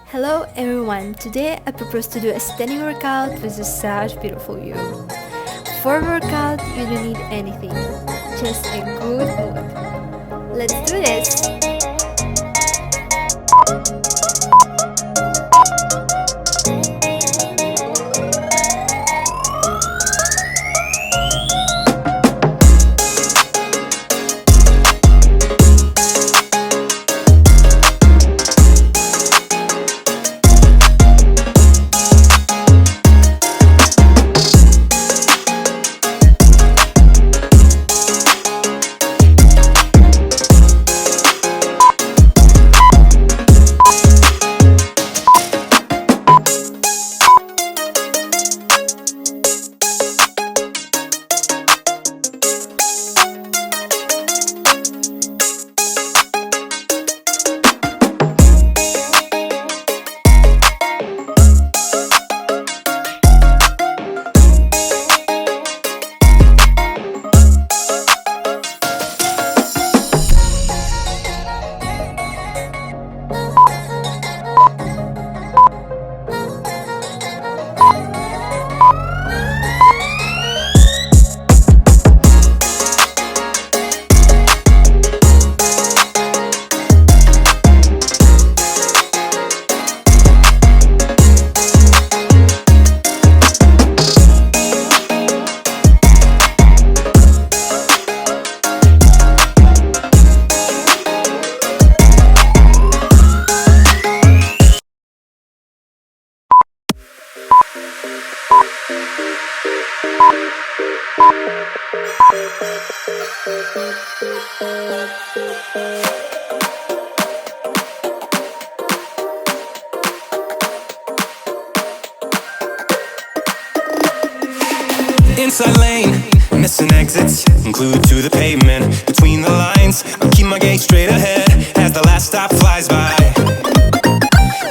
Hello everyone, today I propose to do a standing workout with such beautiful view. For workout, you don't need anything, just a good mood. Let's do this! Inside lane, missing exits, glued to the pavement. Between the lines, I'll keep my gaze straight ahead as the last stop flies by.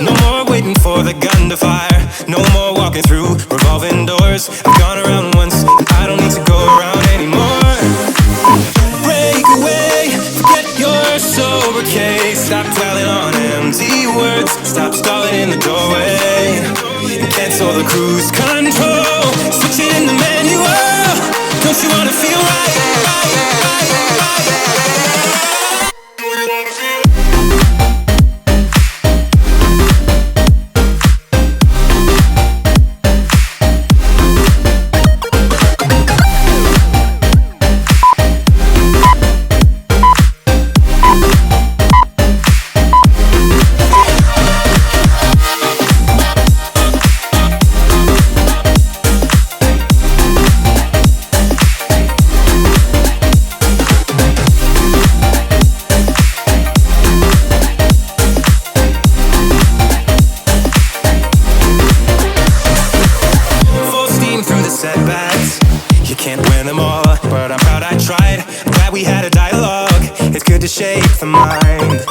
No more waiting for the gun to fire, no more walking through revolving doors. I've gone around once, and I don't need to go around anymore. Break away, forget your sober case. Stop dwelling on empty words, stop stalling in the doorway, and cancel the cruise control. Switch it in the manual. Don't you wanna feel right? Setbacks, you can't win them all, but I'm proud I tried. I'm glad we had a dialogue. It's good to shape the mind,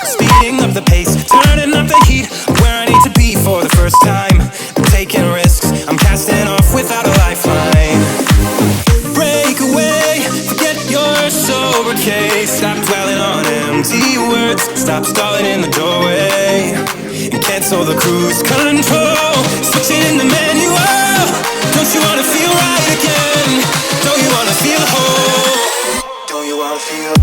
speeding up the pace, turning up the heat. Where I need to be for the first time. I'm taking risks, I'm casting off without a lifeline. Break away, forget your sober case. Stop dwelling on empty words, stop stalling in the doorway, and cancel the cruise control. Switch it in the manual. Don't you wanna feel right again? Don't you wanna feel whole? Don't you wanna feel?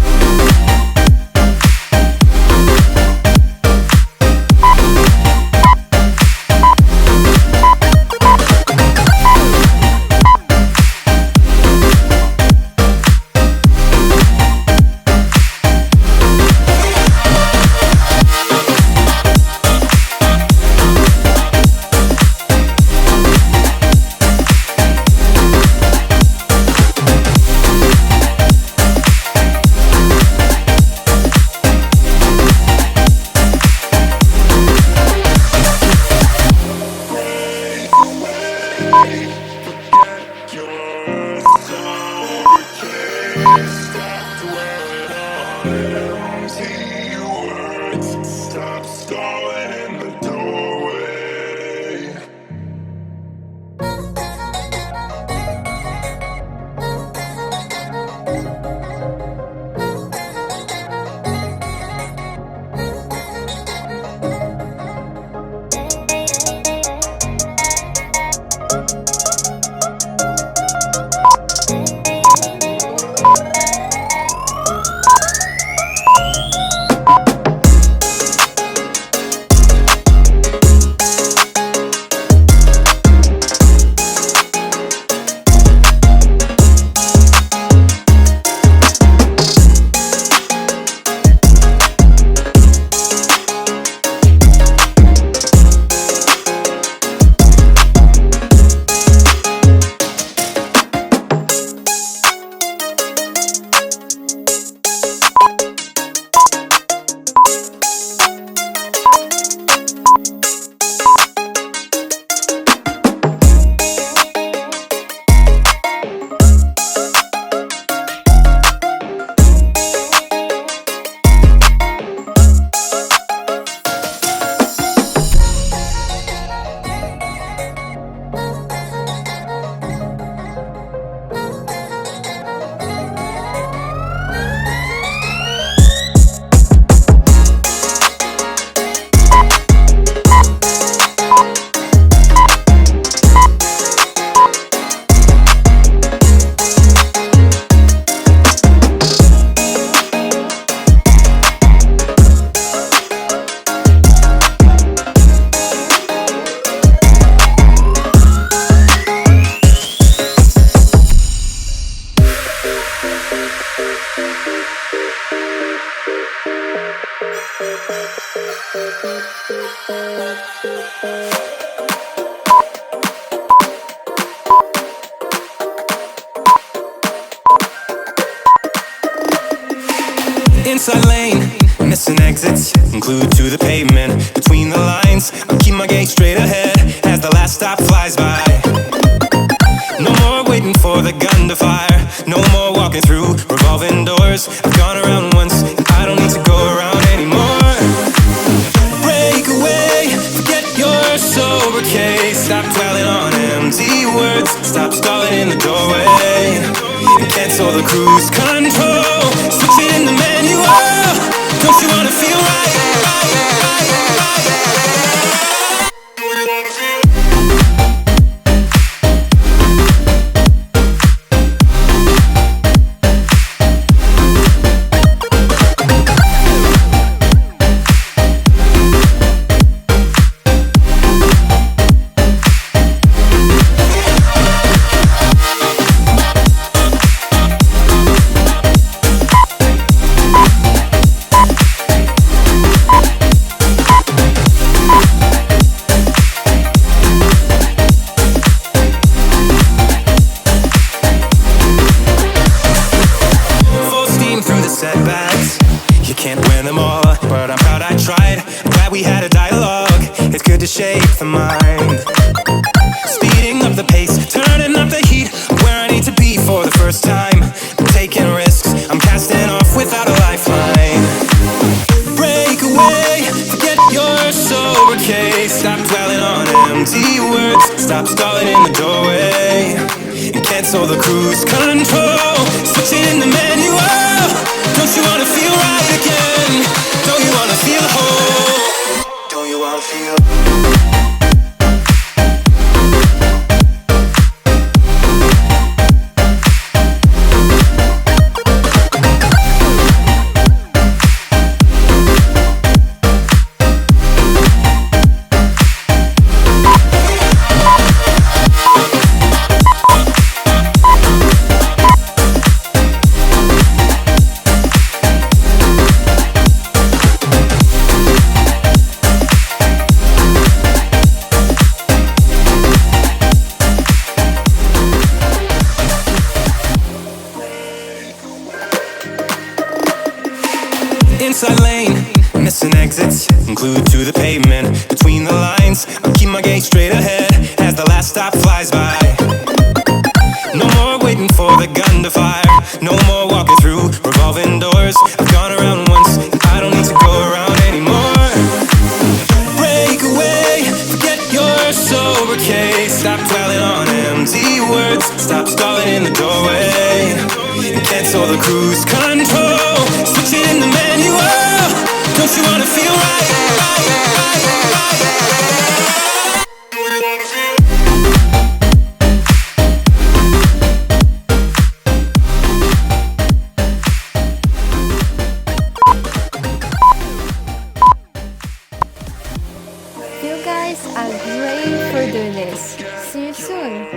Stop stalling in the doorway. Inside lane, missing exits, glued to the pavement. Between the lines, I keep my gaze straight ahead as the last stop flies by. No more waiting for the gun to fire. No more walking through revolving doors. I've gone around once, and I don't need to go around anymore. Break away, forget your sober case. Stop dwelling on empty words. Stop stalling in the doorway and cancel the cruise control. Switch it in the manual. Don't you wanna feel right? Setbacks, you can't win them all, but I'm proud I tried. I'm glad we had a dialogue. It's good to shape the mind. Speeding up the pace, turning up the heat, where I need to be for the first time. I'm taking risks, I'm casting off without a lifeline. Break away, forget your sober case. Stop dwelling on empty words. Stop stalling in the doorway and cancel the cruise control. Switch it in the manual. Don't you wanna feel right again? Don't you wanna feel whole? Don't you wanna feel? Inside lane, missing exits, glued to the pavement. Between the lines, I keep my gaze straight ahead as the last stop flies by. No more waiting for the gun to fire. No more walking through revolving doors. I've gone around once, and I don't need to go around anymore. Break away, forget your sober case. Stop dwelling on empty words. Stop stalling in the doorway and cancel the cruise control. Switch it in the manual. Don't you wanna feel right? You guys are great for doing this. See you soon.